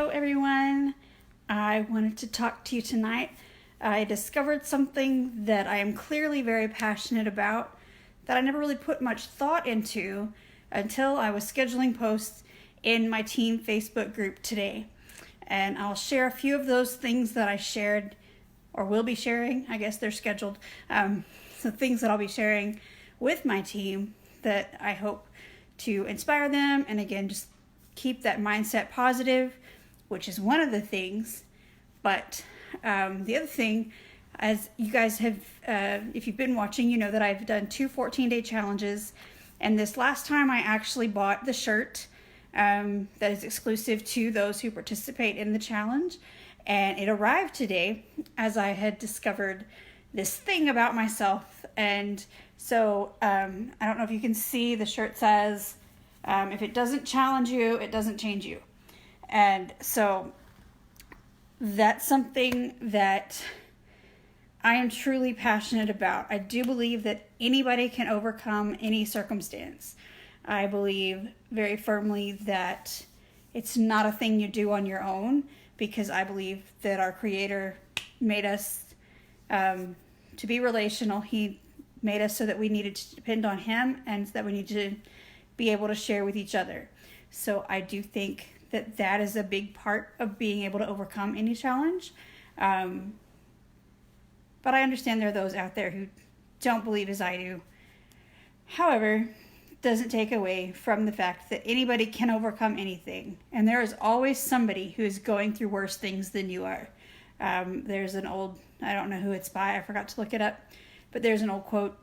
Hello everyone. I wanted to talk to you tonight. I discovered something that I am clearly very passionate about that I never really put much thought into until I was scheduling posts in my team Facebook group today. And I'll share a few of those things that I shared or will be sharing. I guess they're scheduled. So things that I'll be sharing with my team that I hope to inspire them and again just keep that mindset positive, which is one of the things. But the other thing, as you guys have, if you've been watching, you know that I've done 2 14-day challenges. And this last time I actually bought the shirt that is exclusive to those who participate in the challenge. And it arrived today as I had discovered this thing about myself. And so I don't know if you can see, the shirt says, if it doesn't challenge you, it doesn't change you. And so that's something that I am truly passionate about. I do believe that anybody can overcome any circumstance. I believe very firmly that it's not a thing you do on your own, because I believe that our Creator made us to be relational. He made us so that we needed to depend on Him and that we need to be able to share with each other. So I do think that that is a big part of being able to overcome any challenge. But I understand there are those out there who don't believe as I do. However, it doesn't take away from the fact that anybody can overcome anything. And there is always somebody who is going through worse things than you are. There's an old, I don't know who it's by, I forgot to look it up, but there's an old quote,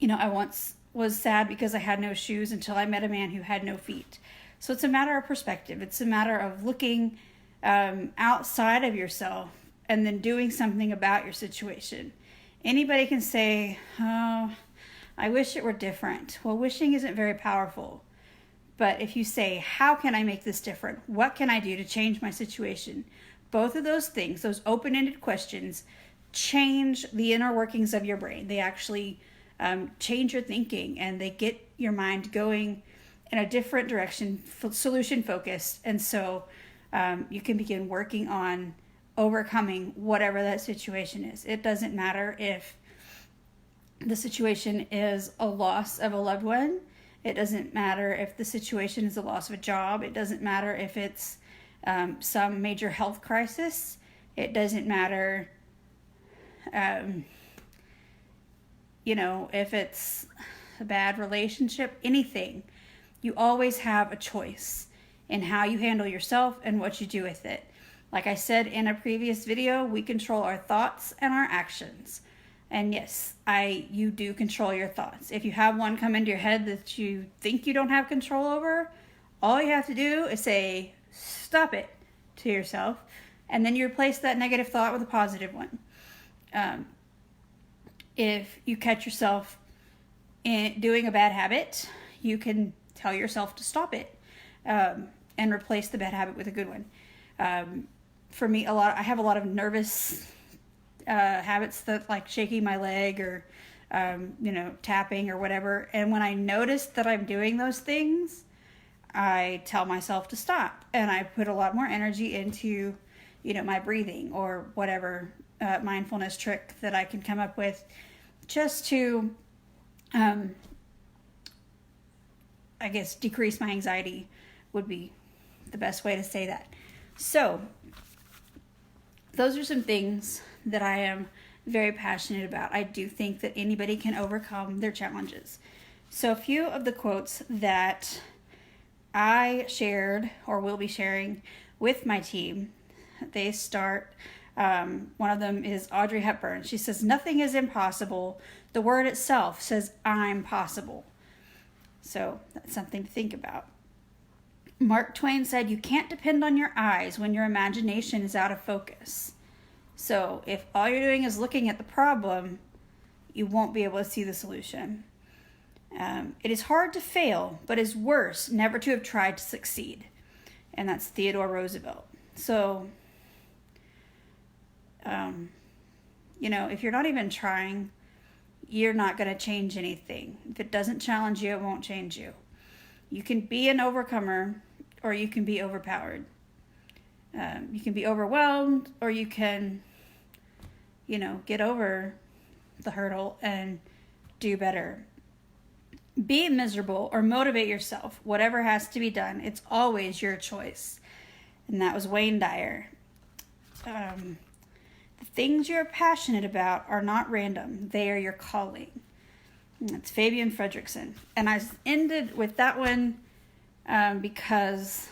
I once was sad because I had no shoes until I met a man who had no feet. So it's a matter of perspective. It's a matter of looking outside of yourself and then doing something about your situation. Anybody can say, oh, I wish it were different. Well, wishing isn't very powerful. But if you say, how can I make this different? What can I do to change my situation? Both of those things, those open-ended questions, change the inner workings of your brain. They actually change your thinking, and they get your mind going in a different direction, solution focused. And so you can begin working on overcoming whatever that situation is. It doesn't matter if the situation is a loss of a loved one. It doesn't matter if the situation is the loss of a job. It doesn't matter if it's some major health crisis. It doesn't matter if it's a bad relationship, anything. You always have a choice in how you handle yourself and what you do with it. Like I said in a previous video, we control our thoughts and our actions. And yes, you do control your thoughts. If you have one come into your head that you think you don't have control over, all you have to do is say, stop it, to yourself. And then you replace that negative thought with a positive one. If you catch yourself in doing a bad habit, you can tell yourself to stop it and replace the bad habit with a good one. For me, I have a lot of nervous habits that like shaking my leg or tapping or whatever. And when I notice that I'm doing those things, I tell myself to stop, and I put a lot more energy into my breathing or whatever mindfulness trick that I can come up with, just to I guess decrease my anxiety would be the best way to say that. So those are some things that I am very passionate about. I do think that anybody can overcome their challenges. So a few of the quotes that I shared or will be sharing with my team, they start, one of them is Audrey Hepburn. She says, nothing is impossible. The word itself says, I'm possible. So that's something to think about. Mark Twain said, you can't depend on your eyes when your imagination is out of focus. So if all you're doing is looking at the problem, you won't be able to see the solution. It is hard to fail, but is worse never to have tried to succeed. And that's Theodore Roosevelt. So, if you're not even trying, you're not going to change anything. If it doesn't challenge you, it won't change you. You can be an overcomer or you can be overpowered. You can be overwhelmed, or you can, get over the hurdle and do better. Be miserable or motivate yourself. Whatever has to be done, it's always your choice. And that was Wayne Dyer. The things you're passionate about are not random. They are your calling. That's Fabian Fredrickson. And I ended with that one because,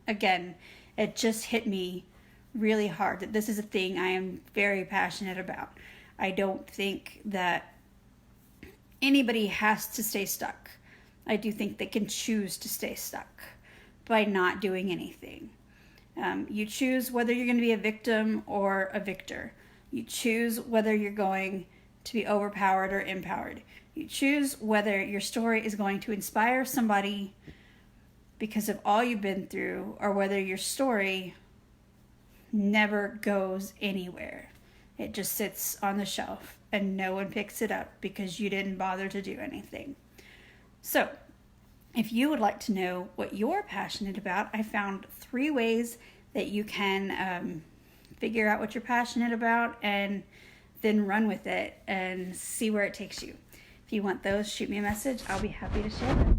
again, it just hit me really hard that this is a thing I am very passionate about. I don't think that anybody has to stay stuck. I do think they can choose to stay stuck by not doing anything. You choose whether you're going to be a victim or a victor. You choose whether you're going to be overpowered or empowered. You choose whether your story is going to inspire somebody because of all you've been through, or whether your story never goes anywhere. It just sits on the shelf and no one picks it up because you didn't bother to do anything. So, if you would like to know what you're passionate about, I found 3 ways that you can figure out what you're passionate about and then run with it and see where it takes you. If you want those, shoot me a message. I'll be happy to share them.